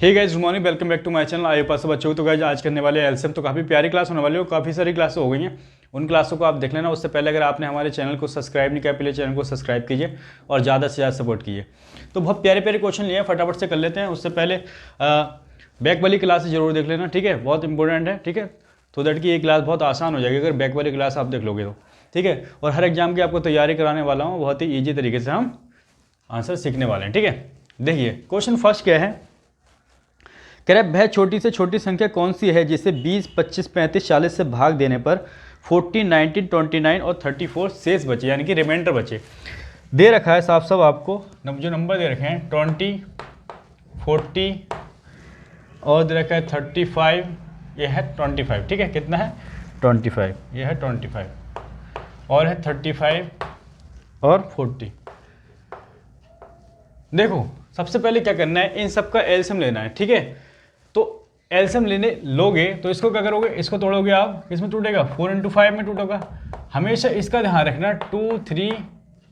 Hey guys, good morning, welcome back to my channel. आए पास बच्चों तो गाइस आज करने वाले एलसीएम। तो काफ़ी प्यारी क्लास होने वाली है, काफ़ी सारी क्लास हो गई हैं। उन क्लासों को आप देख लेना। उससे पहले अगर आपने हमारे चैनल को सब्सक्राइब नहीं किया, पहले चैनल को सब्सक्राइब कीजिए और ज़्यादा से ज़्यादा सपोर्ट कीजिए। तो बहुत प्यारे प्यारे क्वेश्चन लिए हैं, फटाफट से कर लेते हैं। उससे पहले बैक वाली क्लास जरूर देख लेना, ठीक है, बहुत इंपॉर्टेंट है, ठीक है। तो दैट की ये क्लास बहुत आसान हो जाएगी अगर बैक वाली क्लास आप देख लोगे तो, ठीक है। और हर एग्जाम की आपको तैयारी कराने वाला हूँ, बहुत ही ईजी तरीके से हम आंसर सीखने वाले हैं, ठीक है। देखिए क्वेश्चन फर्स्ट क्या है, कह रहा है वह छोटी से छोटी संख्या कौन सी है जिसे 20, 25, 35, 40 से भाग देने पर 40, 19, 29 और 34 शेष बचे, यानी कि रिमाइंडर बचे। दे रखा है साफ साफ आपको जो नंबर दे रखे हैं 20, 40 और दे रखा है 35, ये है 25, ठीक है। कितना है 25, ये है 25 और है 35 और 40। देखो सबसे पहले क्या करना है, इन सब का एलसीएम लेना है, ठीक है। तो एलसीएम लेने लोगे तो इसको क्या करोगे, इसको तोड़ोगे आप, किसमें टूटेगा 4 × 5 में टूटेगा। हमेशा इसका ध्यान रखना 2, 3,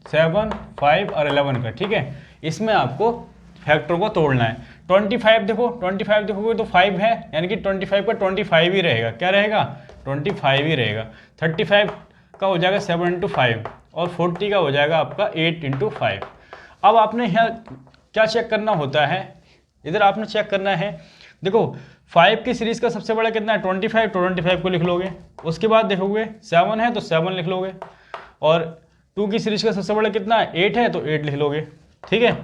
7, 5 और 11 का, ठीक है। इसमें आपको फैक्टर को तोड़ना है। 25 देखो, 25 देखोगे तो 5 है, यानी कि 25 का 25 ही रहेगा। क्या रहेगा 25 ही रहेगा। 35 का हो जाएगा 7 × 5 और 40 का हो जाएगा आपका 8 × 5। अब आपने यहाँ क्या चेक करना होता है, इधर आपने चेक करना है, देखो 5 की सीरीज का सबसे बड़ा कितना है 25, तो 25 को लिख लोगे। उसके बाद देखोगे 7 है तो 7 लिख लोगे, और 2 की सीरीज का सबसे बड़ा कितना है 8 है तो 8 लिख लोगे, ठीक है।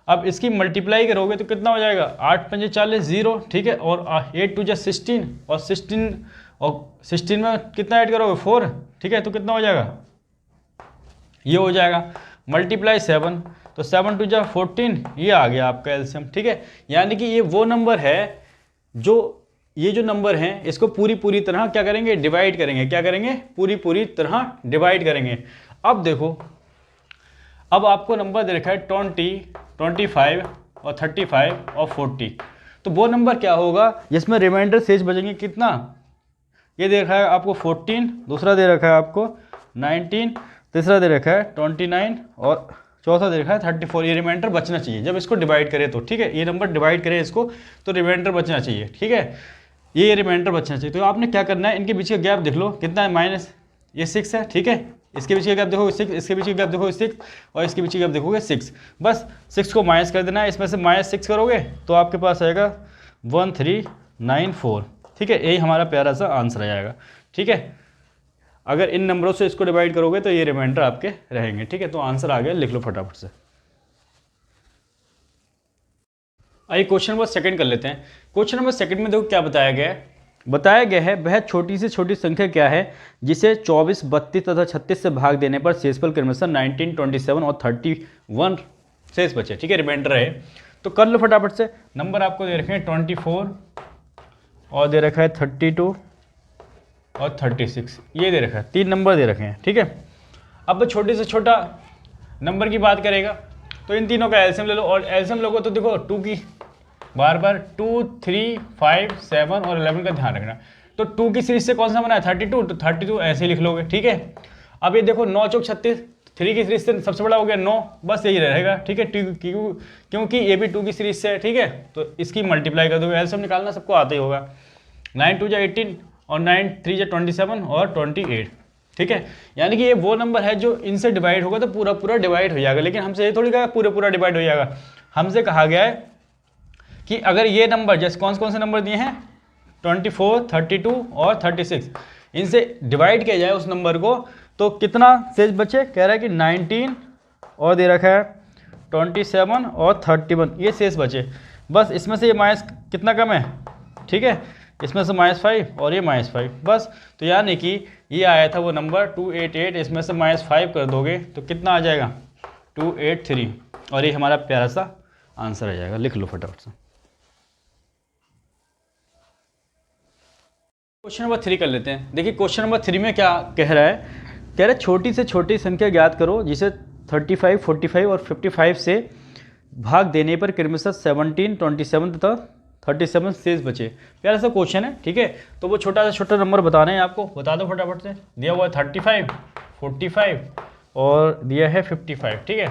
अब इसकी मल्टीप्लाई करोगे तो कितना हो जाएगा 8 × 5 = 40, 0, ठीक है। और 8 × 2 = 16 और 16 में कितना ऐड करोगे 4, ठीक है। तो कितना हो जाएगा, ये हो जाएगा मल्टीप्लाई 7, तो 7 × 2 = 14, ये आ गया आपका एलसीएम, ठीक है। यानी कि ये वो नंबर है जो ये जो नंबर हैं इसको पूरी तरह क्या करेंगे, डिवाइड करेंगे। क्या करेंगे, पूरी तरह डिवाइड करेंगे। अब देखो, अब आपको नंबर दे रखा है 20, 25 और 35 और 40। तो वो नंबर क्या होगा जिसमें रिमाइंडर शेष बचेंगे कितना, ये दे रखा है आपको 14, दूसरा दे रखा है आपको 19, तीसरा दे रखा है 29 और चौथा दे रखा है 34। ये रिमाइंडर बचना चाहिए जब इसको डिवाइड करें तो, ठीक है। ये नंबर डिवाइड करें इसको तो रिमाइंडर बचना चाहिए, ठीक है। ये रिमाइंडर बचना चाहिए। तो आपने क्या करना है, इनके बीच का गैप देख लो कितना है, माइनस ये 6 है, ठीक है। इसके बीच का गैप देखो 6, इसके बीच का गैप देखो 6 और इसके बीच का गैप देखोगे 6। बस 6 को माइनस कर देना है, इसमें से -6 करोगे तो आपके पास आएगा 1394, ठीक है। यही हमारा प्यारा सा आंसर आ जाएगा, ठीक है। अगर इन नंबरों से इसको डिवाइड करोगे तो ये रिमाइंडर आपके रहेंगे, ठीक है। तो आंसर आ गया, लिख लो फटाफट से। आइए क्वेश्चन नंबर सेकंड कर लेते हैं। क्वेश्चन नंबर सेकंड में देखो क्या बताया गया है, वह छोटी से छोटी संख्या क्या है जिसे 24, 32 तथा 36 से भाग देने पर शेषफल क्रमशः 19, 27 और 31 शेष बचे, ठीक है, रिमाइंडर रहे। तो कर लो फटाफट से। नंबर आपको दे रखे हैं 24 और दे रखा है 32 और 36, ये दे रखा है, 3 नंबर दे रखे हैं, ठीक है। अब छोटे से छोटा नंबर की बात करेगा तो इन तीनों का एलसीएम ले लो, और एलसीएम लोगो तो देखो 2 की बार 2, 3, 5, 7 और 11 का ध्यान रखना। तो 2 की सीरीज से कौन सा बना है 32, तो 32 ऐसे ही लिख लोगे, ठीक है। अब ये देखो 9 × 36, 3 की सीरीज से सबसे बड़ा हो गया 9, बस यही रहेगा, ठीक है। क्योंकि ये भी 2 की सीरीज से है, ठीक है। तो इसकी मल्टीप्लाई कर दोगे, एलसीएम निकालना सबको आता ही होगा। 9 × 2 = 18 और 9 × 3 = 27 और 28, ठीक है। यानी कि ये वो नंबर है जो इनसे डिवाइड होगा तो पूरा डिवाइड हो जाएगा। लेकिन हमसे ये थोड़ी कहा पूरा डिवाइड हो जाएगा, हमसे कहा गया है कि अगर ये नंबर जैसे कौन से नंबर दिए हैं 24, 32 और 36, इनसे डिवाइड किया जाए उस नंबर को तो कितना शेष बचे, कह रहा है कि 19 और दे रखा है 27 और 31, ये शेष बचे। बस इसमें से ये माइनस कितना कम है, ठीक है, इसमें से -5 और ये -5, बस। तो यानी कि ये आया था वो नंबर 288, इसमें से -5 कर दोगे तो कितना आ जाएगा 283, और ये हमारा प्यारा सा आंसर आ जाएगा, लिख लो फटाफट से। क्वेश्चन नंबर 3 कर लेते हैं। देखिए क्वेश्चन नंबर 3 में क्या कह रहा है, कह रहा है छोटी से छोटी संख्या ज्ञात करो जिसे 35, 45 और 55 से भाग देने पर क्रमशः 17, 27 तथा 37 शेष बचे। प्यारा सा क्वेश्चन है, ठीक है। तो वो छोटा से छोटा नंबर बताना है आपको, बता दो फटाफट से। दिया हुआ है 35, 45 और दिया है 55, ठीक है,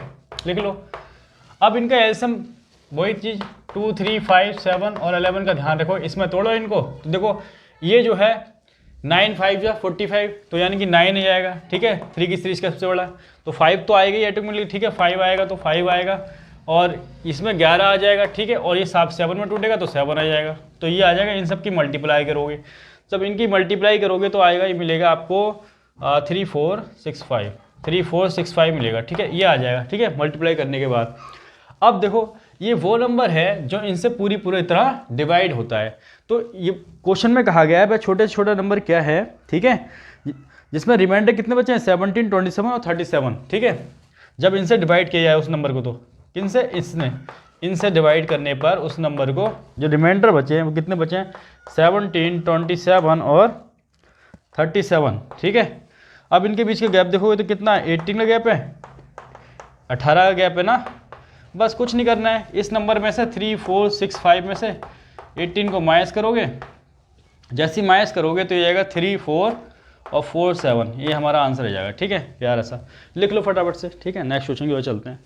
लिख लो। अब इनका एलसीएम वही चीज़ 2 3 5 7 और 11 का ध्यान रखो, इसमें तोड़ो इनको। तो देखो ये जो है 9 5 या 45, तो यानी कि 9 आ जाएगा, ठीक है। 3 की सीरीज का सबसे बड़ा, तो 5 तो आएगा ही ऑटोमेटिकली, ठीक है। 5 आएगा तो 5 आएगा, और इसमें 11 आ जाएगा, ठीक है। और ये 7 में टूटेगा तो 7 आ जाएगा, तो ये आ जाएगा। इन सब की मल्टीप्लाई करोगे, जब इनकी मल्टीप्लाई करोगे तो आएगा, ये मिलेगा आपको 3465 मिलेगा, ठीक है। ये आ जाएगा, ठीक है, मल्टीप्लाई करने के बाद। अब देखो ये वो नंबर है जो इनसे पूरी तरह डिवाइड होता है। तो ये क्वेश्चन में कहा गया है भाई छोटे से छोटा नंबर क्या है, ठीक है, जिसमें रिमाइंडर कितने बचे हैं 17, 27 और 37, ठीक है। जब इनसे डिवाइड किया जाए उस नंबर को, तो किनसे, इनसे डिवाइड करने पर उस नंबर को जो रिमाइंडर बचे हैं वो कितने बचे हैं 17, 27 और 37, ठीक है। अब इनके बीच का गैप देखोगे तो कितना 18 का गैप है, 18 का गैप है ना। बस कुछ नहीं करना है, इस नंबर में से 3 4 6 5 में से 18 को माइनस करोगे, जैसे ही माइनस करोगे तो ये आएगा 3 4 और 4 7, ये हमारा आंसर आ जाएगा, ठीक है। प्यारा सा लिख लो फटाफट से, ठीक है। नेक्स्ट क्वेश्चन की ओर चलते हैं।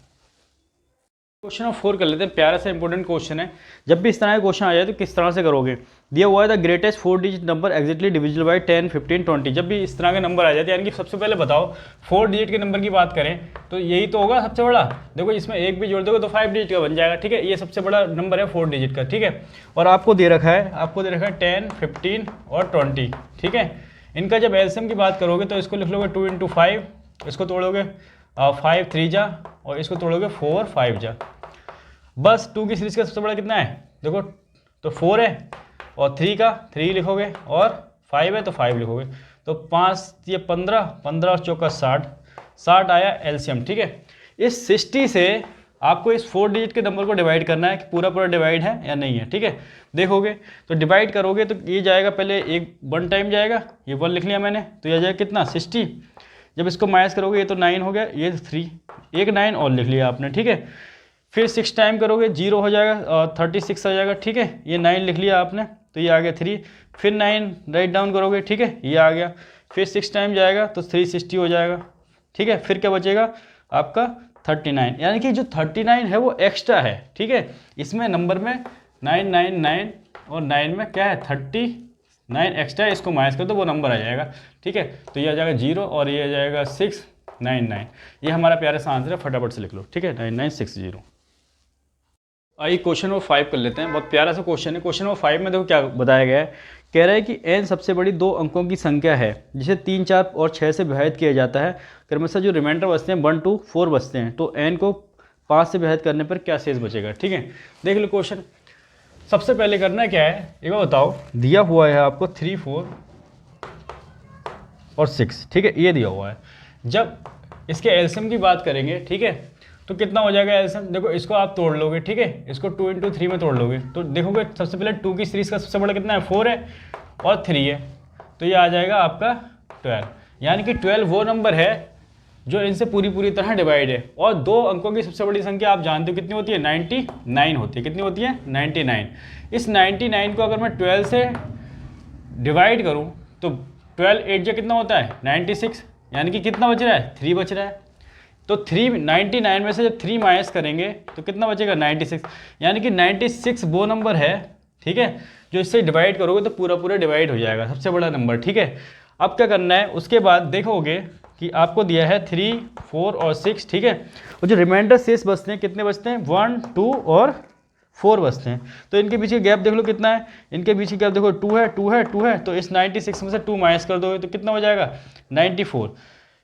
क्वेश्चन नंबर 4 कर लेते हैं, प्यारा सा इंपॉर्टेंट क्वेश्चन है। जब भी इस तरह का क्वेश्चन आ जाए तो किस तरह से करोगे। दिया हुआ है the greatest 4 digit number exactly divisible by 10 15 20। जब भी इस तरह के नंबर आ जाते हैं, यानी कि सबसे पहले बताओ 4 डिजिट के नंबर की बात करें तो यही तो होगा सबसे बड़ा। देखो इसमें एक भी जोड़ दोगे तो 5 डिजिट का बन जाएगा, ठीक है। ये सबसे बड़ा नंबर है 4 डिजिट का, ठीक है। और आपको दे रखा है 10 15 और 20, ठीक है। इनका जब एलसीएम की बात करोगे तो इसको लिख लोगे 2 × 5, इसको तोड़ोगे 5 3 जा, और इसको तोड़ोगे 4 5 जा। बस 2 की सीरीज का सबसे बड़ा कितना है, देखो तो 4 है, और 3 का 3 लिखोगे, और 5 है तो 5 लिखोगे। तो 5 ये 15, 15 और चौका 60 आया एलसीएम, ठीक है। इस 60 से आपको इस 4 डिजिट के नंबर को डिवाइड करना है कि पूरा डिवाइड है या नहीं है, ठीक है। देखोगे तो डिवाइड करोगे तो ये जाएगा, पहले एक 1 टाइम जाएगा, ये 1 लिख लिया मैंने, तो यह जाएगा कितना 60। जब इसको माइनस करोगे ये तो 9 हो गया, ये 3, एक 9 और लिख लिया आपने, ठीक है। फिर 6 टाइम करोगे 0 हो जाएगा, 36 आ जाएगा, ठीक है। ये 9 लिख लिया आपने, तो ये आ गया 3। फिर 9 राइट डाउन करोगे, ठीक है, ये आ गया। फिर 6 टाइम जाएगा तो 360 हो जाएगा, ठीक है। फिर क्या बचेगा आपका 39, यानी कि जो 39 है वो एक्स्ट्रा है, ठीक है। इसमें नंबर में 9 और 9 में क्या है 39 एक्स्ट्रा है, इसको माइनस कर दो वो नंबर आ जाएगा, ठीक है। तो ये आ जाएगा 0 और ये आ जाएगा 699। ये हमारा प्यारा सा आंसर है, फटाफट से लिख लो, ठीक है, 9960। आइए क्वेश्चन नंबर 5 कर लेते हैं। बहुत प्यारा सा क्वेश्चन है। क्वेश्चन नंबर 5 में देखो क्या बताया गया है, कह रहा है कि n सबसे बड़ी 2 अंकों की संख्या है जिसे 3 4 और 6 से विभाजित किया जाता है। क्रमशः जो रिमाइंडर बचते हैं 1 2 4 बचते हैं, तो n को 5 से विभाजित करने पर क्या शेष बचेगा, ठीक है। देख लो क्वेश्चन, सबसे पहले करना क्या है एक बार बताओ। दिया हुआ है आपको 3 4 और 6, ठीक है, ये दिया हुआ है। जब इसके एलसीएम की बात करेंगे, ठीक है, तो कितना हो जाएगा एलसीएम। देखो इसको आप तोड़ लोगे, ठीक है, इसको 2 × 3 में तोड़ लोगे तो देखोगे सबसे पहले 2 की सीरीज का सबसे बड़ा कितना है 4 है और 3 है, तो ये आ जाएगा आपका 12। यानी कि 12 वो नंबर है जो इनसे पूरी तरह डिवाइड है। और 2 अंकों की सबसे बड़ी संख्या आप जानते हो कितनी होती है 99 होती है। कितनी होती है 99। इस 99 को अगर मैं 12 से डिवाइड करूँ तो 12 8 जो कितना होता है 96, यानी कि कितना बच रहा है 3 बच रहा है। तो 99 में से जब 3 माइनस करेंगे तो कितना बचेगा 96, यानी कि 96 वो नंबर है, ठीक है, जो इससे डिवाइड करोगे तो पूरा डिवाइड हो जाएगा, सबसे बड़ा नंबर, ठीक है। अब क्या करना है, उसके बाद देखोगे कि आपको दिया है 3 4 और 6, ठीक है। और जो रिमाइंडर शेष बचते हैं कितने बचते हैं 1 2 और 4 बचते हैं। तो इनके बीच गैप देख लो कितना है, इनके बीच गैप देखो 2 है 2 है 2 है, तो इस 96 में से 2 माइनस कर दोगे तो कितना हो जाएगा 94।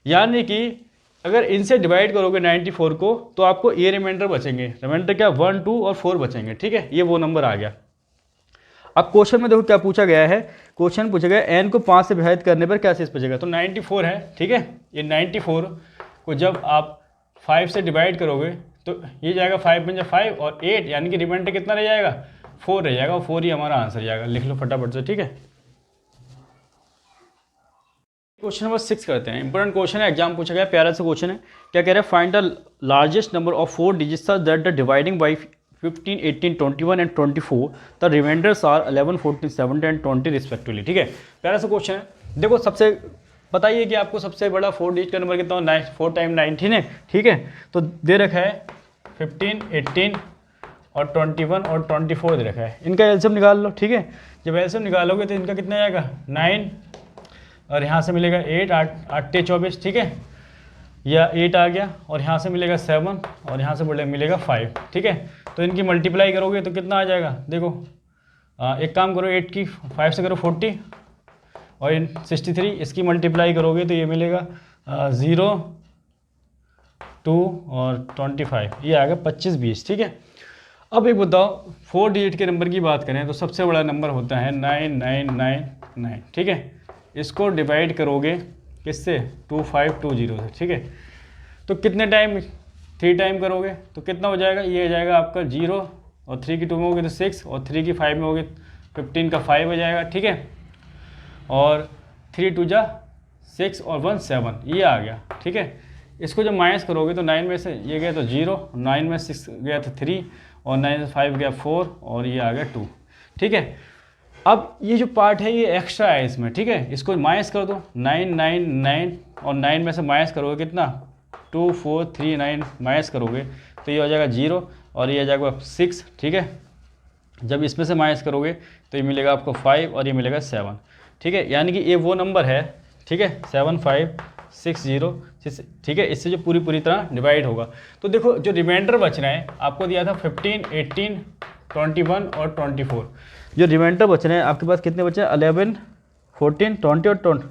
यानी कि अगर इनसे डिवाइड करोगे 94 को तो आपको ये रिमाइंडर बचेंगे, रिमाइंडर क्या 1 2 और 4 बचेंगे, ठीक है। ये वो नंबर आ गया। अब क्वेश्चन में देखो क्या पूछा गया है, क्वेश्चन पूछा गया n को 5 से विभाजित करने पर क्या शेष बचेगा। तो 94 है, ठीक है। ये 94 को जब आप 5 से डिवाइड करोगे तो ये जाएगा 5 बन जाए 5 और 8, यानी कि रिमाइंडर कितना रह जाएगा 4 रह जाएगा, और 4 ही हमारा आंसर जाएगा। लिख लो फटाफट से, ठीक है। क्वेश्चन नंबर 6 करते हैं। इंपॉर्टेंट क्वेश्चन है, एग्जाम पूछा गया, प्यारा सा क्वेश्चन है। क्या कह रहा है, find the largest number of 4 digits that the dividing by 15 18 21 and 24 the remainders are 11 14 17 and 20 respectively, ठीक है। प्यारा सा क्वेश्चन है। देखो सबसे बताइए कि आपको सबसे बड़ा 4 डिजिट का नंबर कितना हो, 4 टाइम 19 है, ठीक है। तो दे रखा है 15 18 और 21 और 24 दे रखा है। इनका एलसीएम निकाल लो, ठीक है। जब एलसीएम निकालोगे तो इनका कितना आएगा 9 और यहाँ से मिलेगा 8, 8 24, ठीक है, या 8 आ गया और यहाँ से मिलेगा 7 और यहाँ से मिलेगा 5, ठीक है। तो इनकी मल्टीप्लाई करोगे तो कितना आ जाएगा, देखो एक काम करो, 8 की 5 से करो 40 और इन 63, इसकी मल्टीप्लाई करोगे तो ये मिलेगा 0, 2 और 25, ये आ गया 25 20, ठीक है। अब एक बताओ 4 डिजिट के नंबर की बात करें तो सबसे बड़ा नंबर होता है 9999, ठीक है। इसको डिवाइड करोगे किससे, 2520 से, ठीक है। तो कितने टाइम, 3 टाइम करोगे तो कितना हो जाएगा, ये हो जाएगा आपका 0 और 3 की 2 में होगी तो 6 और 3 की 5 में होगी 15 का 5 हो जाएगा, ठीक है। और 3 2 जा 6 और 1 7, ये आ गया, ठीक है। इसको जब माइनस करोगे तो 9 में से ये गया तो 0, 9 में 6 गया तो 3 और 9 में 5 गया 4 और ये आ गया 2, ठीक है। अब ये जो पार्ट है ये एक्स्ट्रा है इसमें, ठीक है। इसको माइनस कर दो, 999 और 9 में से माइनस करोगे कितना, 2439 माइनस करोगे तो ये हो जाएगा 0 और ये आ जाएगा 6, ठीक है। जब इसमें से माइनस करोगे तो ये मिलेगा आपको 5 और ये मिलेगा 7, ठीक है। यानी कि ये वो नंबर है, ठीक है, 7560, ठीक है। इससे जो पूरी तरह डिवाइड होगा। तो देखो जो रिमाइंडर बच रहे हैं, आपको दिया था 15, 18, 21 और 24, जो रिमाइंडर बच रहे हैं आपके पास कितने बचे, 11, 14, 20 और 20,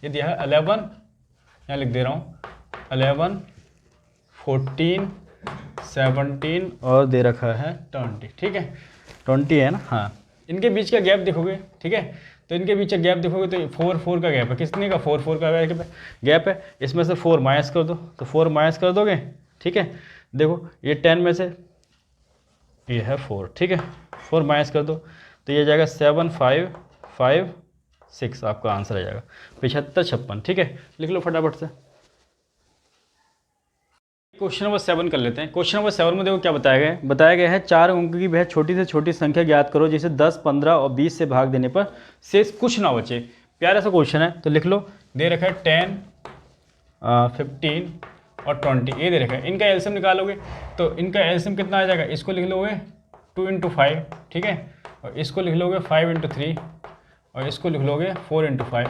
ये दिया है 11, यहाँ लिख दे रहा हूँ 11, 14, 17 और दे रखा है 20, ठीक है, 20 है ना, हाँ। इनके बीच का गैप देखोगे, ठीक है, तो इनके बीच का गैप देखोगे तो 4 का गैप है, कितने का, 4 का गैप है। इसमें से 4 माइनस कर दो तो 4 माइनस कर दोगे, ठीक है। देखो ये 10 में से ये है 4, ठीक है, 4 माइनस कर दो तो ये जाएगा 7556, आपका आंसर आ जाएगा 75 56, ठीक है। लिख लो फटाफट से। क्वेश्चन नंबर 7 कर लेते हैं। क्वेश्चन नंबर 7 में देखो क्या बताया गया है 4 अंकों की वह छोटी से छोटी संख्या ज्ञात करो जिसे 10, 15 और 20 से भाग देने पर शेष कुछ ना बचे। प्यारा सा क्वेश्चन है, तो लिख लो। दे रखा है 10, 15 और 20, ये दे रखा है। इनका एलसीएम निकालोगे तो इनका एलसीएम कितना आ जाएगा, इसको लिख लोगे 2 × 5, ठीक है, और इसको लिख लोगे 5 × 3 और इसको लिख लोगे 4 × 5,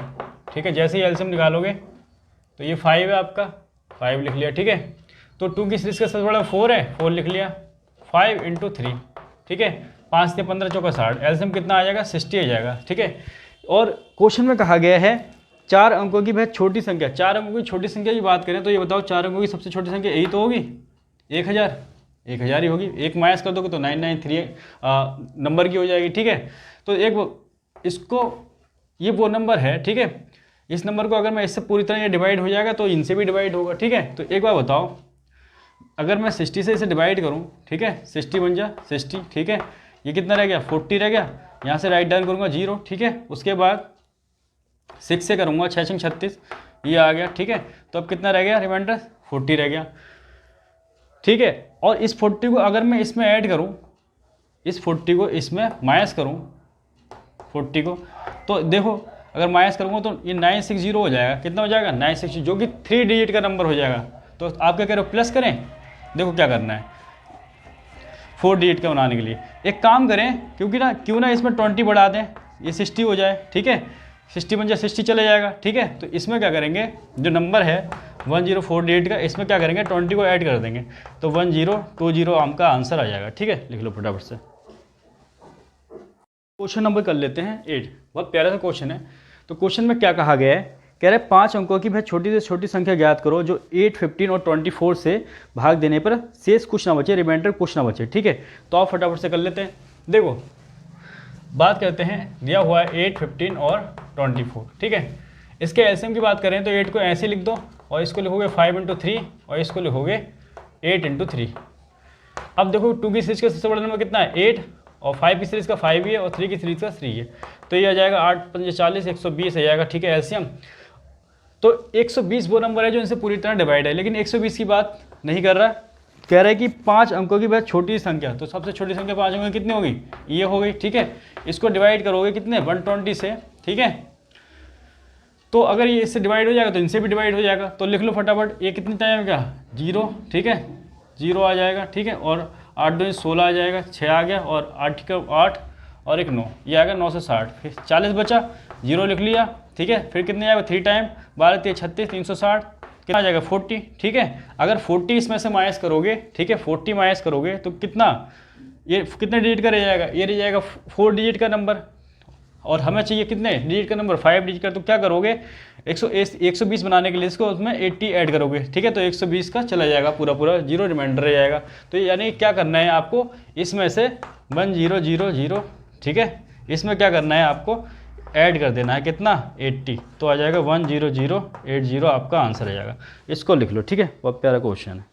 ठीक है। जैसे ही एलसीएम निकालोगे तो ये 5 है आपका, 5 लिख लिया, ठीक है। तो 2 की सीरीज का सबसे बड़ा 4 है, 4 लिख लिया, 5 × 3, ठीक है, 5 से 15 चौका 60, एलसीएम कितना आ जाएगा 60 आ जाएगा, ठीक है। और क्वेश्चन में कहा गया है 4 अंकों की वह छोटी संख्या, 4 अंकों की छोटी संख्या की बात करें तो ये बताओ 4 अंकों की सबसे छोटी संख्या यही तो होगी, 1000 ही होगी। एक माइनस कर दोगे तो 993 नंबर की हो जाएगी, ठीक है। तो इसको ये वो नंबर है, ठीक है। इस नंबर को अगर मैं इससे पूरी तरह ये डिवाइड हो जाएगा तो इनसे भी डिवाइड होगा, ठीक है। तो एक बार बताओ, अगर मैं 60 से इसे डिवाइड करूं, ठीक है, 60 बन जा 60, ठीक है, ये कितना रह गया 40 रह गया, यहाँ से राइट डाउन करूँगा 0, ठीक है। उसके बाद 6 से करूँगा 6 6 36, ये आ गया, ठीक है। तो अब कितना रह गया रिमाइंडर, 40 रह गया, ठीक है। और इस 40 को अगर मैं इसमें ऐड करूँ, इस 40 को इसमें माइनस करूँ 40 को, तो देखो अगर माइनस करूँगा तो ये 960 हो जाएगा, कितना हो जाएगा 960, जो कि 3 डिजिट का नंबर हो जाएगा। तो आप क्या कह रहे हो, प्लस करें, देखो क्या करना है 4 डिजिट का बनाने के लिए। एक काम करें, क्यों ना इसमें 20 बढ़ा दें, ये 60 हो जाए, ठीक है, 60 बन जाए 60 चले जाएगा, ठीक है। तो इसमें क्या करेंगे, जो नंबर है 104 डिजिट का, इसमें क्या करेंगे 20 को ऐड कर देंगे, तो 1020 आपका आंसर आ जाएगा, ठीक है। लिख लो फटाफट से। क्वेश्चन नंबर कर लेते हैं 8, बहुत प्यारा सा क्वेश्चन है। तो क्वेश्चन में क्या कहा गया है, कह रहे 5 अंकों की वह छोटी से छोटी संख्या ज्ञात करो जो 8, 15 और 24 से भाग देने पर शेष कुछ ना बचे, रिमाइंडर कुछ ना बचे, ठीक है। तो आप फटाफट से कर लेते हैं। देखो बात करते हैं, दिया हुआ है 8, 15 और 24, ठीक है। इसके एलसीएम की बात करें तो 8 को ऐसे लिख दो और इसको लिखोगे 5 × 3 और इसको लिखोगे 8 × 3। अब देखो 2 की सीरीज का सबसे बड़ा नंबर कितना है 8 और 5 की सीरीज का 5 ही है और 3 की सीरीज का 3 है, तो ये आ जाएगा 8 × 5 = 40, 120 आ जाएगा, ठीक है, एलसीएम। तो 120 वो नंबर है जो इनसे पूरी तरह डिवाइड है, लेकिन 120 की बात नहीं कर रहा, कह रहा है कि 5 अंकों की बहुत छोटी संख्या। तो सबसे छोटी संख्या 5 अंकों की कितनी होगी, ये हो गई, ठीक है। इसको डिवाइड करोगे कितने 120 से, ठीक है। तो अगर ये इससे डिवाइड हो जाएगा तो इनसे भी डिवाइड हो जाएगा, तो लिख लो फटाफट, ये कितने टाइम का 0, ठीक है, 0 आ जाएगा, ठीक है। और 8 2 16 आ जाएगा, 6 आ गया और 8 का 8 और एक 9, ये आएगा 9 से 60, फिर 40 बचा, 0 लिख लिया, ठीक है। फिर कितने आएगा 3 टाइम 12 3 36, 360 कितना आ जाएगा 40, ठीक है। अगर 40 इसमें से माइनस करोगे, ठीक है, 40 माइनस करोगे तो कितना, ये कितने डिजिट का रह जाएगा, ये रह जाएगा 4 डिजिट का नंबर, और हमें चाहिए कितने डिजिट का नंबर, 5 डिजिट का। तो क्या करोगे 120 बनाने के लिए इसको उसमें 80 ऐड करोगे, ठीक है, तो 120 का चला जाएगा पूरा पूरा, 0 रिमाइंडर रह जाएगा। तो यानी क्या करना है आपको, इसमें से 1000, ठीक है, इसमें क्या करना है आपको, ऐड कर देना है कितना 80, तो आ जाएगा 10080 आपका आंसर आ जाएगा। इसको लिख लो, ठीक है, बहुत प्यारा क्वेश्चन है।